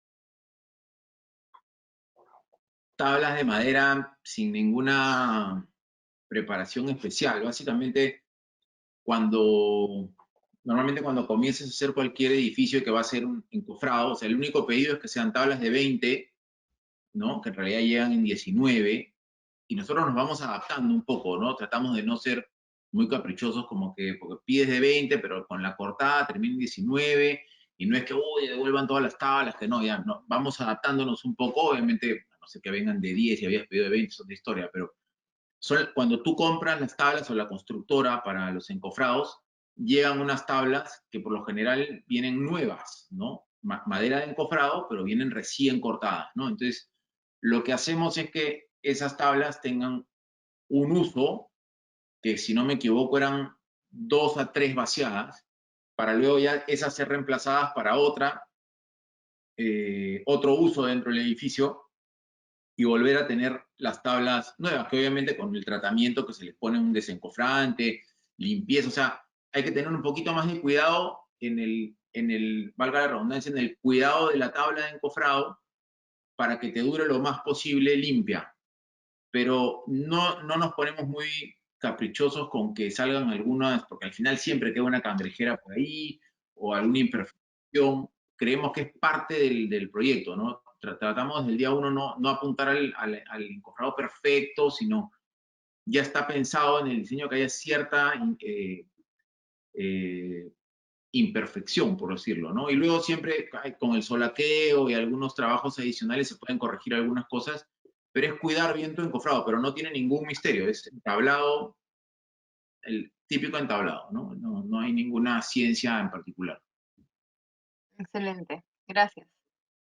tablas de madera sin ninguna preparación especial. Básicamente, normalmente cuando comiences a hacer cualquier edificio que va a ser un encofrado, o sea, el único pedido es que sean tablas de 20, ¿no? Que en realidad llegan en 19, y nosotros nos vamos adaptando un poco, ¿no? Tratamos de no ser muy caprichosos, como que porque pides de 20, pero con la cortada termina en 19, y no es que, uy, devuelvan todas las tablas, que no, ya no, vamos adaptándonos un poco, obviamente, a no sé que vengan de 10 y habías pedido de 20, son de historia, pero cuando tú compras las tablas o la constructora para los encofrados, llegan unas tablas que por lo general vienen nuevas, ¿no? Madera de encofrado, pero vienen recién cortadas, ¿no? Entonces, lo que hacemos es que esas tablas tengan un uso, que si no me equivoco eran 2 a 3 vaciadas, para luego ya esas ser reemplazadas para otro uso dentro del edificio, y volver a tener las tablas nuevas, que obviamente con el tratamiento que se les pone un desencofrante, limpieza, o sea, hay que tener un poquito más de cuidado valga la redundancia, en el cuidado de la tabla de encofrado para que te dure lo más posible limpia. Pero no nos ponemos muy caprichosos con que salgan algunas, porque al final siempre queda una cangrejera por ahí o alguna imperfección. Creemos que es parte del proyecto, ¿no? Tratamos desde el día uno no apuntar al encofrado perfecto, sino ya está pensado en el diseño que haya cierta eh, imperfección, por decirlo, ¿no? Y luego siempre con el solaqueo y algunos trabajos adicionales se pueden corregir algunas cosas, pero es cuidar bien tu encofrado, pero no tiene ningún misterio, es entablado, el típico entablado, ¿no? No hay ninguna ciencia en particular. Excelente, gracias.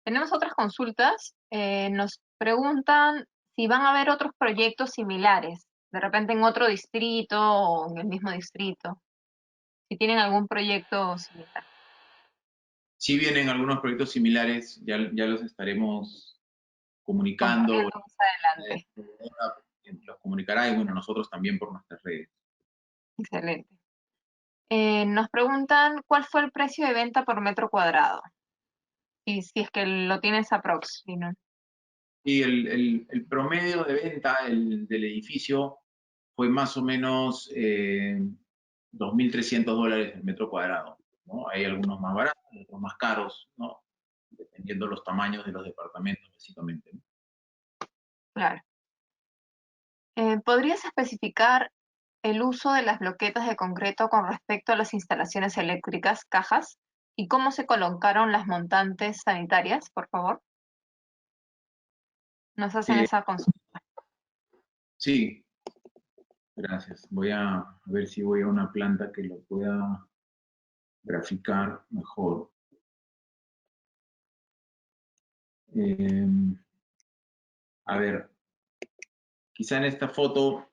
Tenemos otras consultas. Nos preguntan si van a haber otros proyectos similares, de repente en otro distrito o en el mismo distrito, si tienen algún proyecto similar. Si vienen algunos proyectos similares, ya los estaremos comunicando, Compartiendo más adelante. los comunicará, y bueno, nosotros también por nuestras redes. Excelente. Nos preguntan cuál fue el precio de venta por metro cuadrado y si es que lo tienes aprox, si no. Y el promedio de venta del edificio fue más o menos $2.300 el metro cuadrado, ¿no? Hay algunos más baratos, otros más caros, ¿no? Dependiendo los tamaños de los departamentos, básicamente, ¿no? Claro. ¿Podrías especificar el uso de las bloquetas de concreto con respecto a las instalaciones eléctricas, cajas, y cómo se colocaron las montantes sanitarias, por favor? Nos hacen Eh, esa consulta. sí, gracias. Voy a ver si voy a una planta que lo pueda graficar mejor. Eh, a ver, quizá en esta foto,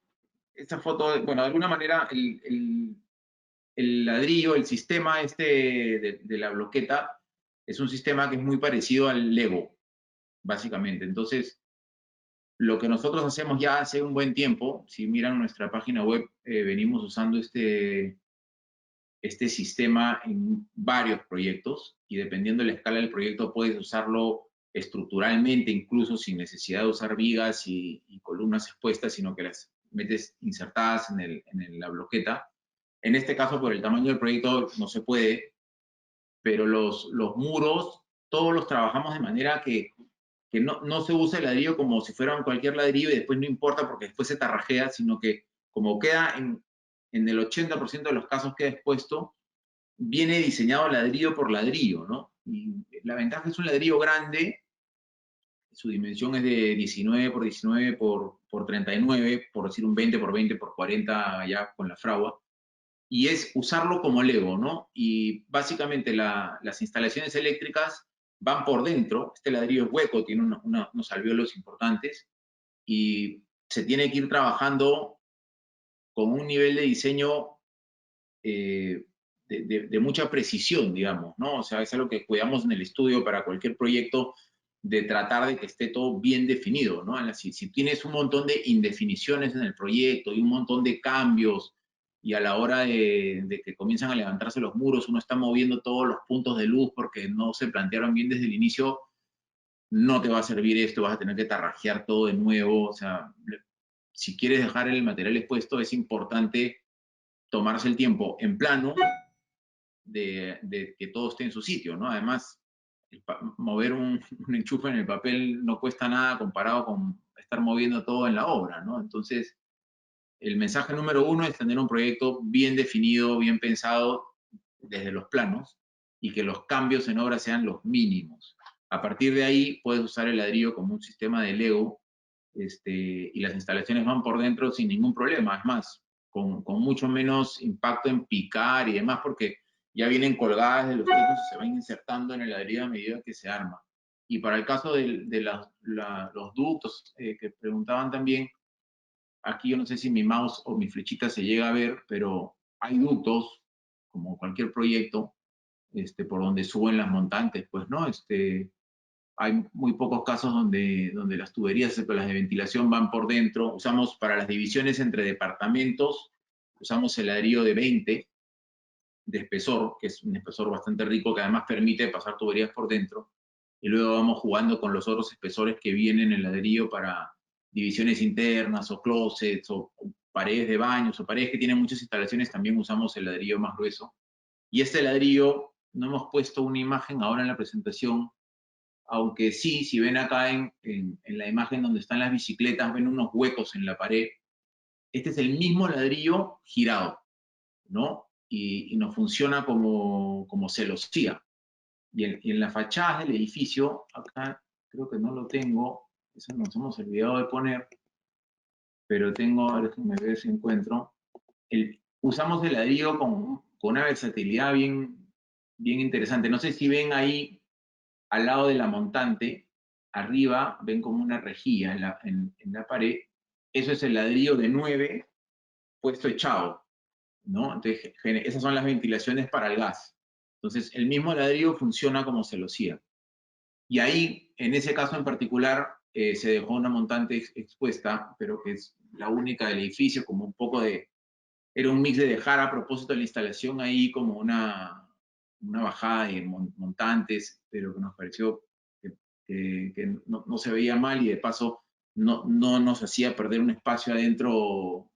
bueno, de alguna manera el ladrillo, el sistema de la bloqueta, es un sistema que es muy parecido al Lego, básicamente. Entonces, lo que nosotros hacemos ya hace un buen tiempo, si miran nuestra página web, venimos usando este sistema en varios proyectos, y dependiendo de la escala del proyecto puedes usarlo estructuralmente, incluso sin necesidad de usar vigas y columnas expuestas, sino que las metes insertadas en la bloqueta. En este caso, por el tamaño del proyecto, no se puede, pero los muros, todos los trabajamos de manera que no se usa el ladrillo como si fuera cualquier ladrillo y después no importa porque después se tarrajea, sino que como queda en el 80% de los casos queda expuesto, viene diseñado ladrillo por ladrillo, ¿no? Y la ventaja es un ladrillo grande, su dimensión es de 19 por 19 por 39, por decir un 20 por 20 por 40 ya con la fragua, y es usarlo como Lego, ¿no? Y básicamente las instalaciones eléctricas van por dentro, este ladrillo es hueco, tiene unos alvéolos importantes, y se tiene que ir trabajando con un nivel de diseño de mucha precisión, digamos, ¿no? O sea, es algo que cuidamos en el estudio para cualquier proyecto, de tratar de que esté todo bien definido, ¿no? Si tienes un montón de indefiniciones en el proyecto y un montón de cambios, y a la hora de que comienzan a levantarse los muros, uno está moviendo todos los puntos de luz porque no se plantearon bien desde el inicio, no te va a servir esto, vas a tener que tarrajear todo de nuevo. O sea, si quieres dejar el material expuesto, es importante tomarse el tiempo en plano de que todo esté en su sitio, ¿no? Además, mover un enchufe en el papel no cuesta nada comparado con estar moviendo todo en la obra, ¿no? Entonces, el mensaje número uno es tener un proyecto bien definido, bien pensado desde los planos y que los cambios en obra sean los mínimos. A partir de ahí puedes usar el ladrillo como un sistema de Lego y las instalaciones van por dentro sin ningún problema. Es más, con mucho menos impacto en picar y demás, porque ya vienen colgadas de los techos y se van insertando en el ladrillo a medida que se arma. Y para el caso de los ductos que preguntaban también, aquí yo no sé si mi mouse o mi flechita se llega a ver, pero hay ductos, como cualquier proyecto, por donde suben las montantes, pues, ¿no? Hay muy pocos casos donde las tuberías, las de ventilación van por dentro. Usamos para las divisiones entre departamentos, usamos el ladrillo de 20 de espesor, que es un espesor bastante rico, que además permite pasar tuberías por dentro. Y luego vamos jugando con los otros espesores que vienen en el ladrillo para divisiones internas o closets o paredes de baños o paredes que tienen muchas instalaciones, también usamos el ladrillo más grueso. Y este ladrillo, no hemos puesto una imagen ahora en la presentación, aunque sí, si ven acá en la imagen donde están las bicicletas, ven unos huecos en la pared. Este es el mismo ladrillo girado, ¿no? Y nos funciona como celosía. Y en la fachada del edificio, acá creo que no lo tengo, eso nos hemos olvidado de poner, pero tengo, a ver, déjenme ver si encuentro. Usamos el ladrillo con una versatilidad bien interesante. No sé si ven ahí, al lado de la montante, arriba, ven como una rejilla en la pared. Eso es el ladrillo de 9 puesto echado, ¿no? Entonces, esas son las ventilaciones para el gas. Entonces, el mismo ladrillo funciona como celosía. Y ahí, en ese caso en particular, se dejó una montante expuesta, pero que es la única del edificio, como un poco de... Era un mix de dejar a propósito de la instalación ahí como una bajada de montantes, pero que nos pareció que no se veía mal y de paso no nos hacía perder un espacio adentro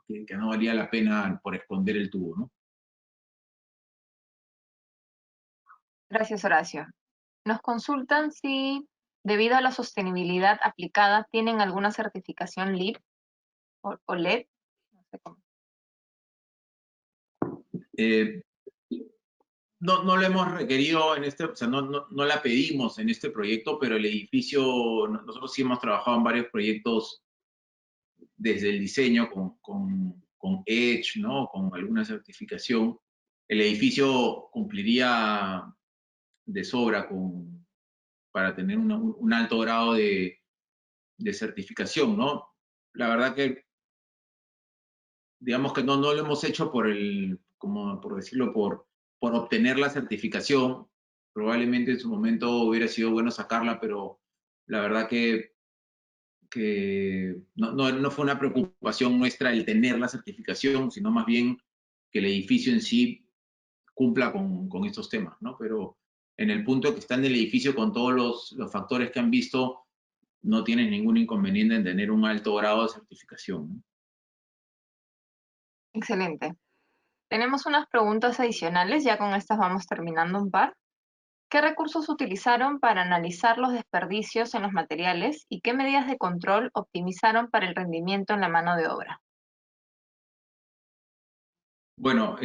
que no valía la pena por esconder el tubo, ¿no? Gracias, Horacio. Nos consultan si, debido a la sostenibilidad aplicada, tienen alguna certificación LEED o LED. No sé cómo. No lo hemos requerido en o sea, no la pedimos en este proyecto, pero el edificio, nosotros sí hemos trabajado en varios proyectos desde el diseño con Edge, ¿no? Con alguna certificación. El edificio cumpliría de sobra para tener un alto grado de certificación, ¿no? La verdad que, digamos que no lo hemos hecho como por decirlo, por obtener la certificación. Probablemente en su momento hubiera sido bueno sacarla, pero la verdad que no fue una preocupación nuestra el tener la certificación, sino más bien que el edificio en sí cumpla con estos temas, ¿no? Pero en el punto que está en el edificio con todos los factores que han visto, no tienen ningún inconveniente en tener un alto grado de certificación, ¿no? Excelente. Tenemos unas preguntas adicionales, ya con estas vamos terminando un par. ¿Qué recursos utilizaron para analizar los desperdicios en los materiales y qué medidas de control optimizaron para el rendimiento en la mano de obra? Bueno,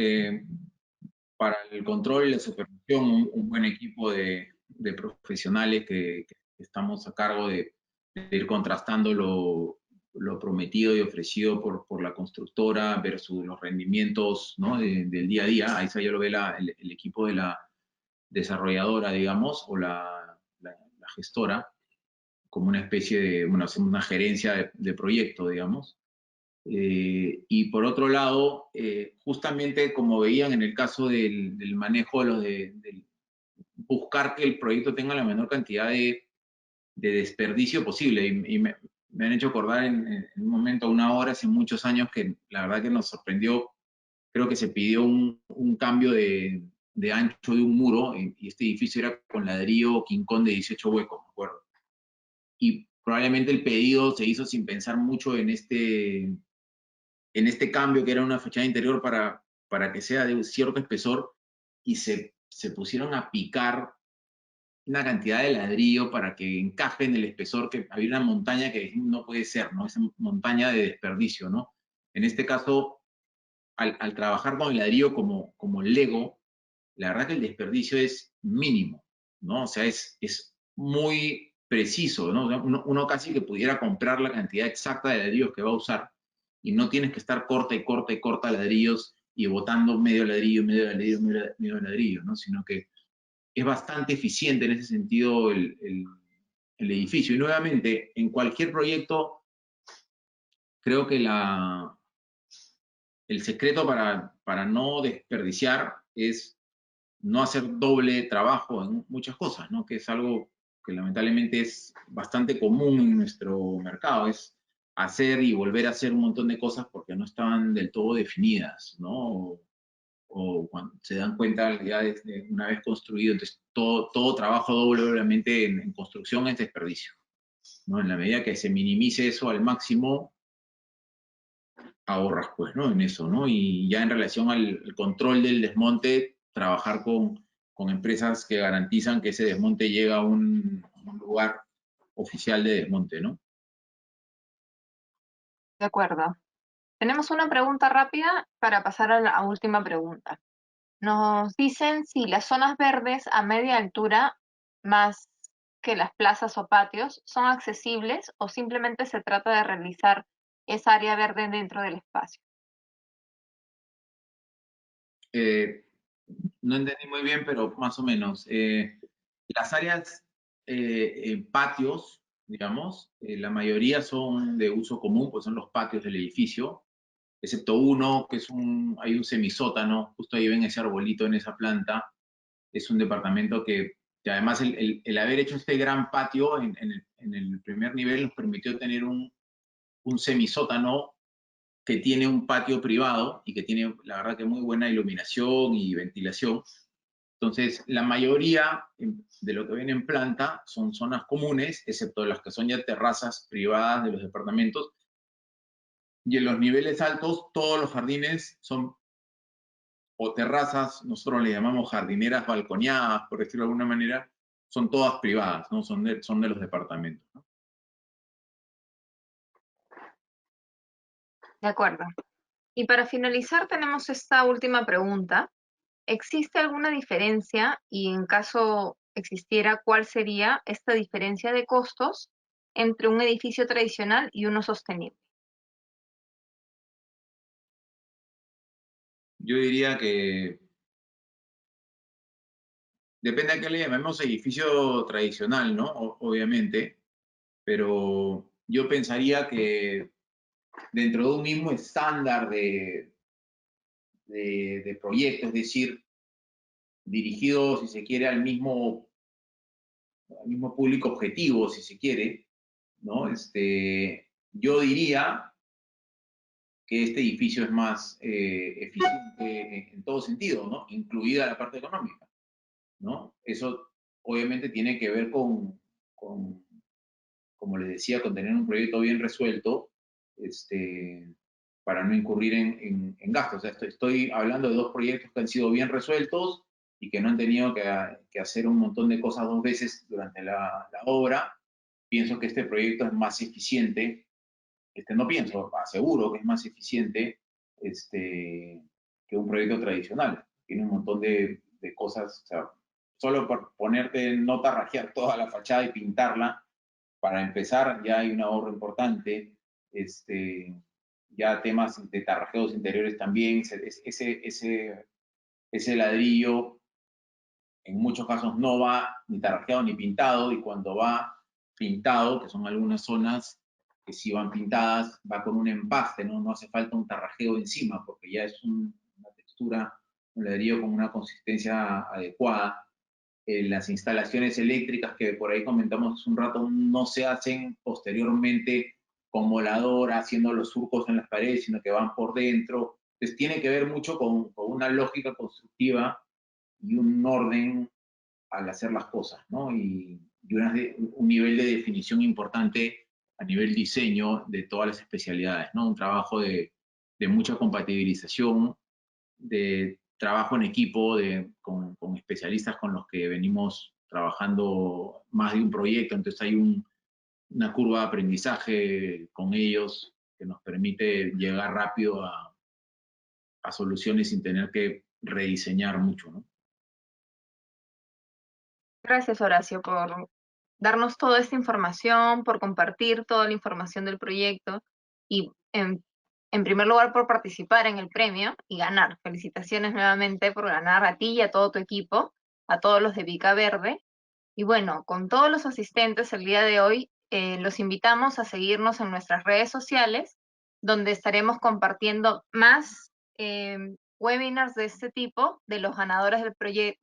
para el control y la supervisión, un buen equipo de profesionales que estamos a cargo de ir contrastando lo prometido y ofrecido por la constructora versus los rendimientos, ¿no? del día a día. Ahí ya lo ve el equipo de la desarrolladora, digamos, o la gestora, como una especie de, bueno, hacemos una gerencia de proyecto, digamos. Y por otro lado, justamente como veían en el caso del manejo de buscar que el proyecto tenga la menor cantidad de desperdicio posible. Y me han hecho acordar en un momento, una hora, hace muchos años, que la verdad que nos sorprendió. Creo que se pidió un cambio de ancho de un muro, y este edificio era con ladrillo quincón de 18 huecos, me acuerdo. Y probablemente el pedido se hizo sin pensar mucho en este cambio, que era una fachada interior para que sea de un cierto espesor, y se pusieron a picar una cantidad de ladrillo para que encaje en el espesor, que había una montaña que no puede ser, ¿no? Esa montaña de desperdicio, ¿no? En este caso, al trabajar con el ladrillo como Lego, la verdad que el desperdicio es mínimo, ¿no? O sea, es muy preciso, ¿no? Uno casi que pudiera comprar la cantidad exacta de ladrillos que va a usar, y no tienes que estar corta y corta y corta ladrillos y botando medio ladrillo, medio ladrillo, medio ladrillo, ¿no? Sino que es bastante eficiente en ese sentido el edificio. Y nuevamente, en cualquier proyecto, creo que el secreto para no desperdiciar es no hacer doble trabajo en muchas cosas, ¿no? Que es algo que lamentablemente es bastante común en nuestro mercado, es hacer y volver a hacer un montón de cosas porque no estaban del todo definidas, ¿no? O cuando se dan cuenta ya una vez construido, entonces todo trabajo doble obviamente en construcción es desperdicio, ¿no? En la medida que se minimice eso al máximo, ahorras pues, ¿no? En eso, ¿no? Y ya en relación al control del desmonte, trabajar con empresas que garantizan que ese desmonte llega a un lugar oficial de desmonte, ¿no? De acuerdo. Tenemos una pregunta rápida para pasar a la última pregunta. Nos dicen si las zonas verdes a media altura, más que las plazas o patios, son accesibles o simplemente se trata de realizar esa área verde dentro del espacio. Eh, no entendí muy bien, pero más o menos. Las áreas patios, digamos, la mayoría son de uso común, pues son los patios del edificio, excepto uno que hay un semisótano, justo ahí ven ese arbolito en esa planta. Es un departamento que además el haber hecho este gran patio en el primer nivel nos permitió tener un semisótano que tiene un patio privado y que tiene, la verdad, que muy buena iluminación y ventilación. Entonces, la mayoría de lo que ven en planta son zonas comunes, excepto las que son ya terrazas privadas de los departamentos. Y en los niveles altos, todos los jardines son o terrazas, nosotros le llamamos jardineras balconeadas, por decirlo de alguna manera, son todas privadas, ¿no? Son de los departamentos, ¿no? De acuerdo. Y para finalizar tenemos esta última pregunta. ¿Existe alguna diferencia y en caso existiera, cuál sería esta diferencia de costos entre un edificio tradicional y uno sostenible? Yo diría que depende a qué le llamemos edificio tradicional, ¿no? Obviamente, pero yo pensaría que dentro de un mismo estándar de proyecto, es decir, dirigido, si se quiere, al mismo público objetivo, si se quiere, ¿no? Yo diría que este edificio es más eficiente en todo sentido, ¿no? Incluida la parte económica, ¿no? Eso obviamente tiene que ver con, como les decía, con tener un proyecto bien resuelto, para no incurrir en gastos. O sea, estoy hablando de dos proyectos que han sido bien resueltos y que no han tenido que hacer un montón de cosas dos veces durante la obra. Pienso que este proyecto es más eficiente, no pienso, aseguro que es más eficiente que un proyecto tradicional. Tiene un montón de cosas, o sea, solo por ponerte, no tarrajear toda la fachada y pintarla, para empezar ya hay un ahorro importante. Ya temas de tarrajeos interiores también, ese ladrillo en muchos casos no va ni tarrajeado ni pintado, y cuando va pintado, que son algunas zonas que sí van pintadas, va con un empaste, ¿no? No hace falta un tarrajeo encima, porque ya es una textura, un ladrillo con una consistencia adecuada. Las instalaciones eléctricas que por ahí comentamos hace un rato no se hacen posteriormente con moladora, haciendo los surcos en las paredes, sino que van por dentro. Entonces tiene que ver mucho con una lógica constructiva un orden al hacer las cosas, ¿no? Un nivel de definición importante a nivel diseño de todas las especialidades, ¿no? Un trabajo de mucha compatibilización, de trabajo en equipo, con especialistas con los que venimos trabajando más de un proyecto, entonces hay una curva de aprendizaje con ellos que nos permite llegar rápido a soluciones sin tener que rediseñar mucho, ¿no? Gracias, Horacio, por darnos toda esta información, por compartir toda la información del proyecto y, en primer lugar, por participar en el premio y ganar. Felicitaciones nuevamente por ganar a ti y a todo tu equipo, a todos los de Vica Verde. Y bueno, con todos los asistentes el día de hoy, los invitamos a seguirnos en nuestras redes sociales, donde estaremos compartiendo más webinars de este tipo de los ganadores del proyecto,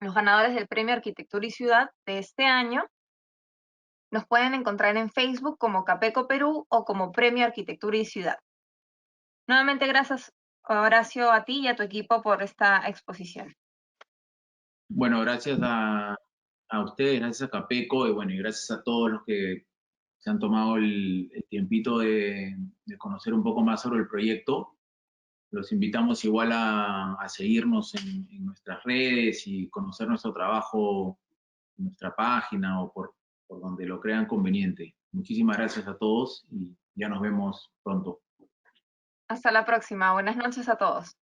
los ganadores del Premio Arquitectura y Ciudad de este año. Nos pueden encontrar en Facebook como Capeco Perú o como Premio Arquitectura y Ciudad. Nuevamente, gracias, Horacio, a ti y a tu equipo por esta exposición. Bueno, gracias a ustedes, gracias a Capeco y bueno, y gracias a todos los que se han tomado el tiempito de conocer un poco más sobre el proyecto. Los invitamos igual a seguirnos en nuestras redes y conocer nuestro trabajo en nuestra página o por donde lo crean conveniente. Muchísimas gracias a todos y ya nos vemos pronto. Hasta la próxima. Buenas noches a todos.